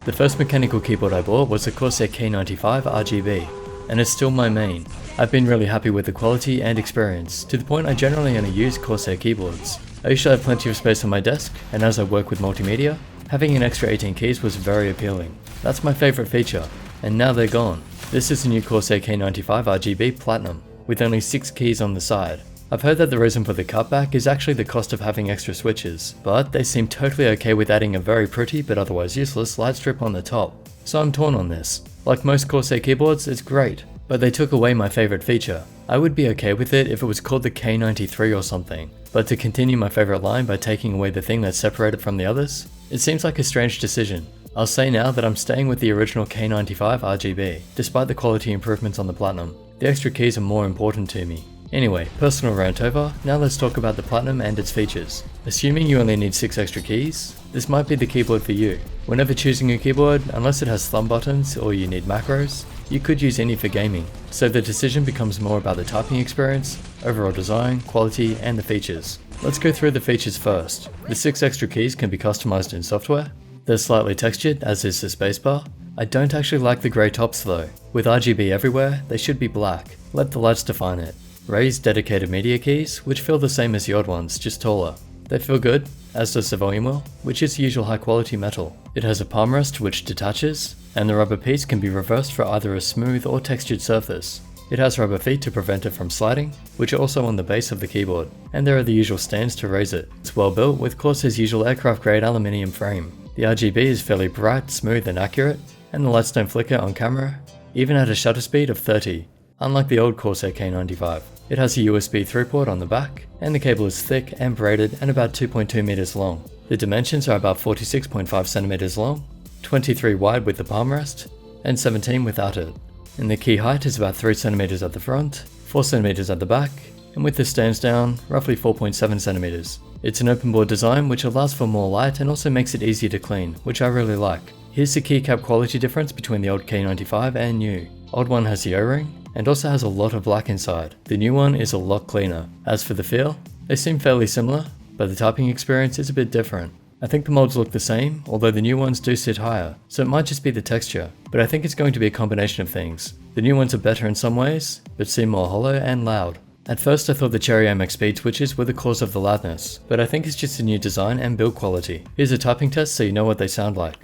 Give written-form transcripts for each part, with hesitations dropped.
The first mechanical keyboard I bought was the Corsair K95 RGB, and it's still my main. I've been really happy with the quality and experience, to the point I generally only use Corsair keyboards. I usually have plenty of space on my desk, and as I work with multimedia, having an extra 18 keys was very appealing. That's my favourite feature, and now they're gone. This is the new Corsair K95 RGB Platinum, with only 6 keys on the side. I've heard that the reason for the cutback is actually the cost of having extra switches, but they seem totally okay with adding a very pretty but otherwise useless light strip on the top. So I'm torn on this. Like most Corsair keyboards, it's great, but they took away my favourite feature. I would be okay with it if it was called the K93 or something, but to continue my favourite line by taking away the thing that's separated from the others, it seems like a strange decision. I'll say now that I'm staying with the original K95 RGB, despite the quality improvements on the Platinum. The extra keys are more important to me. Anyway, personal rant over, now let's talk about the Platinum and its features. Assuming you only need 6 extra keys, this might be the keyboard for you. Whenever choosing a keyboard, unless it has thumb buttons or you need macros, you could use any for gaming, so the decision becomes more about the typing experience, overall design, quality, and the features. Let's go through the features first. The 6 extra keys can be customized in software. They're slightly textured, as is the spacebar. I don't actually like the grey tops though. With RGB everywhere, they should be black. Let the lights define it. Raised dedicated media keys, which feel the same as the old ones, just taller. They feel good, as does the volume wheel, which is usual high quality metal. It has a palm rest which detaches, and the rubber piece can be reversed for either a smooth or textured surface. It has rubber feet to prevent it from sliding, which are also on the base of the keyboard, and there are the usual stands to raise it. It's well built with Corsair's usual aircraft grade aluminium frame. The RGB is fairly bright, smooth and accurate, and the lights don't flicker on camera, even at a shutter speed of 30, unlike the old Corsair K95. It has a USB 3 port on the back, and the cable is thick and braided and about 2.2 meters long. The dimensions are about 46.5 centimeters long, 23 wide with the palm rest, and 17 without it. And the key height is about 3 centimeters at the front, 4 centimeters at the back, and with the stands down, roughly 4.7 centimeters. It's an open board design which allows for more light and also makes it easier to clean, which I really like. Here's the keycap quality difference between the old K95 and new. Old one has the O-ring, and also has a lot of black inside. The new one is a lot cleaner. As for the feel, they seem fairly similar, but the typing experience is a bit different. I think the molds look the same, although the new ones do sit higher, so it might just be the texture, but I think it's going to be a combination of things. The new ones are better in some ways, but seem more hollow and loud. At first I thought the Cherry MX speed switches were the cause of the loudness, but I think it's just the new design and build quality. Here's a typing test so you know what they sound like.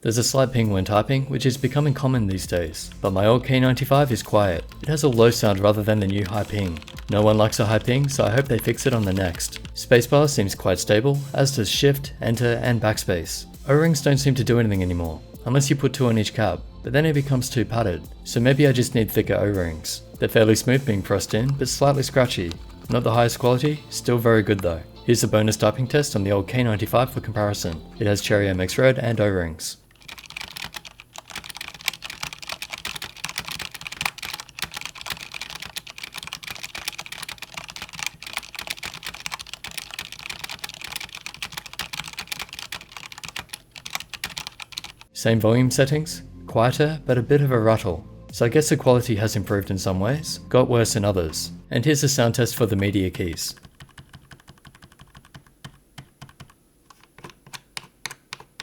There's a slight ping when typing, which is becoming common these days, but my old K95 is quiet. It has a low sound rather than the new high ping. No one likes a high ping, so I hope they fix it on the next. Spacebar seems quite stable, as does Shift, Enter and Backspace. O-rings don't seem to do anything anymore, unless you put 2 on each cab, but then it becomes too padded, so maybe I just need thicker O-rings. They're fairly smooth being pressed in, but slightly scratchy. Not the highest quality, still very good though. Here's a bonus typing test on the old K95 for comparison. It has Cherry MX Red and O-rings. Same volume settings, quieter but a bit of a rattle, so I guess the quality has improved in some ways, got worse in others. And here's a sound test for the media keys.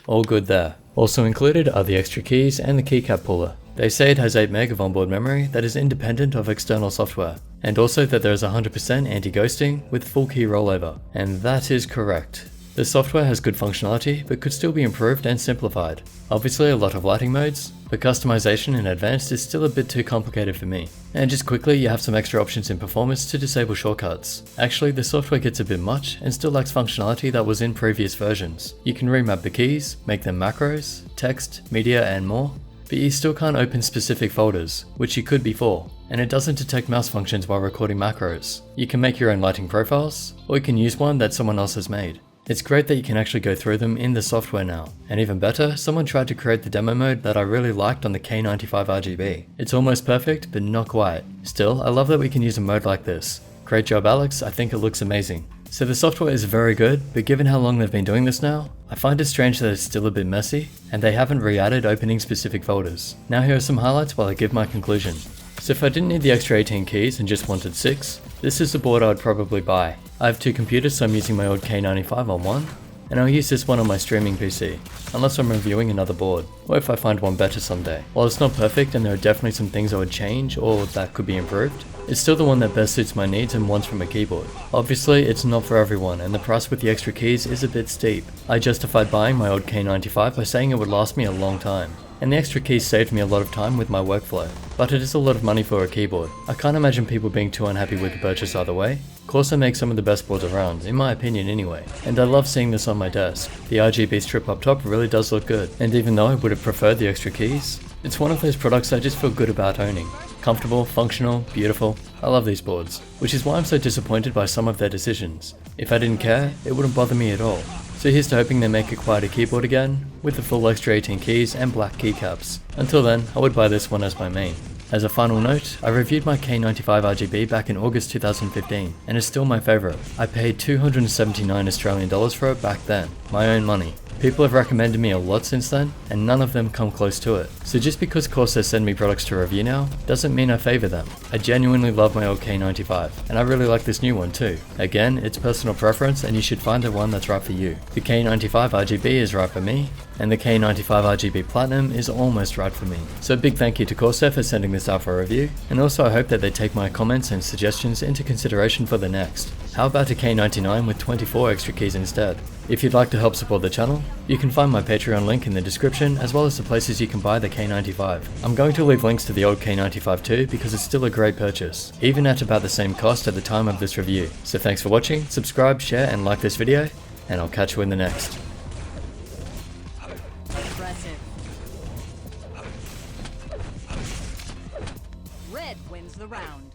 All good there. Also included are the extra keys and the keycap puller. They say it has 8 meg of onboard memory that is independent of external software, and also that there is 100% anti-ghosting with full key rollover, and that is correct. The software has good functionality, but could still be improved and simplified. Obviously a lot of lighting modes, but customization in advanced is still a bit too complicated for me. And just quickly, you have some extra options in performance to disable shortcuts. Actually, the software gets a bit much and still lacks functionality that was in previous versions. You can remap the keys, make them macros, text, media and more, but you still can't open specific folders, which you could before, and it doesn't detect mouse functions while recording macros. You can make your own lighting profiles, or you can use one that someone else has made. It's great that you can actually go through them in the software now, and even better, someone tried to create the demo mode that I really liked on the K95 RGB. It's almost perfect, but not quite. Still, I love that we can use a mode like this. Great job Alex, I think it looks amazing. So the software is very good, but given how long they've been doing this now, I find it strange that it's still a bit messy, and they haven't re-added opening specific folders. Now here are some highlights while I give my conclusion. So if I didn't need the extra 18 keys and just wanted 6, this is the board I would probably buy. I have 2 computers, so I'm using my old K95 on one, and I'll use this one on my streaming PC, unless I'm reviewing another board, or if I find one better someday. While it's not perfect and there are definitely some things I would change or that could be improved, it's still the one that best suits my needs and wants from a keyboard. Obviously, it's not for everyone, and the price with the extra keys is a bit steep. I justified buying my old K95 by saying it would last me a long time, and the extra keys saved me a lot of time with my workflow. But it is a lot of money for a keyboard. I can't imagine people being too unhappy with the purchase either way. Corsair makes some of the best boards around, in my opinion anyway, and I love seeing this on my desk. The RGB strip up top really does look good, and even though I would have preferred the extra keys, it's one of those products I just feel good about owning. Comfortable, functional, beautiful. I love these boards, which is why I'm so disappointed by some of their decisions. If I didn't care, it wouldn't bother me at all. So here's to hoping they make a quieter keyboard again, with the full extra 18 keys and black keycaps. Until then, I would buy this one as my main. As a final note, I reviewed my K95 RGB back in August 2015, and it's still my favourite. I paid 279 Australian dollars for it back then, my own money. People have recommended me a lot since then, and none of them come close to it. So just because Corsair send me products to review now, doesn't mean I favour them. I genuinely love my old K95, and I really like this new one too. Again, it's personal preference and you should find the one that's right for you. The K95 RGB is right for me, and the K95 RGB Platinum is almost right for me. So a big thank you to Corsair for sending this out for review, and also I hope that they take my comments and suggestions into consideration for the next. How about a K99 with 24 extra keys instead? If you'd like to help support the channel, you can find my Patreon link in the description as well as the places you can buy the K95. I'm going to leave links to the old K95 too because it's still a great purchase, even at about the same cost at the time of this review. So thanks for watching, subscribe, share and like this video, and I'll catch you in the next. Impressive. Red wins the round.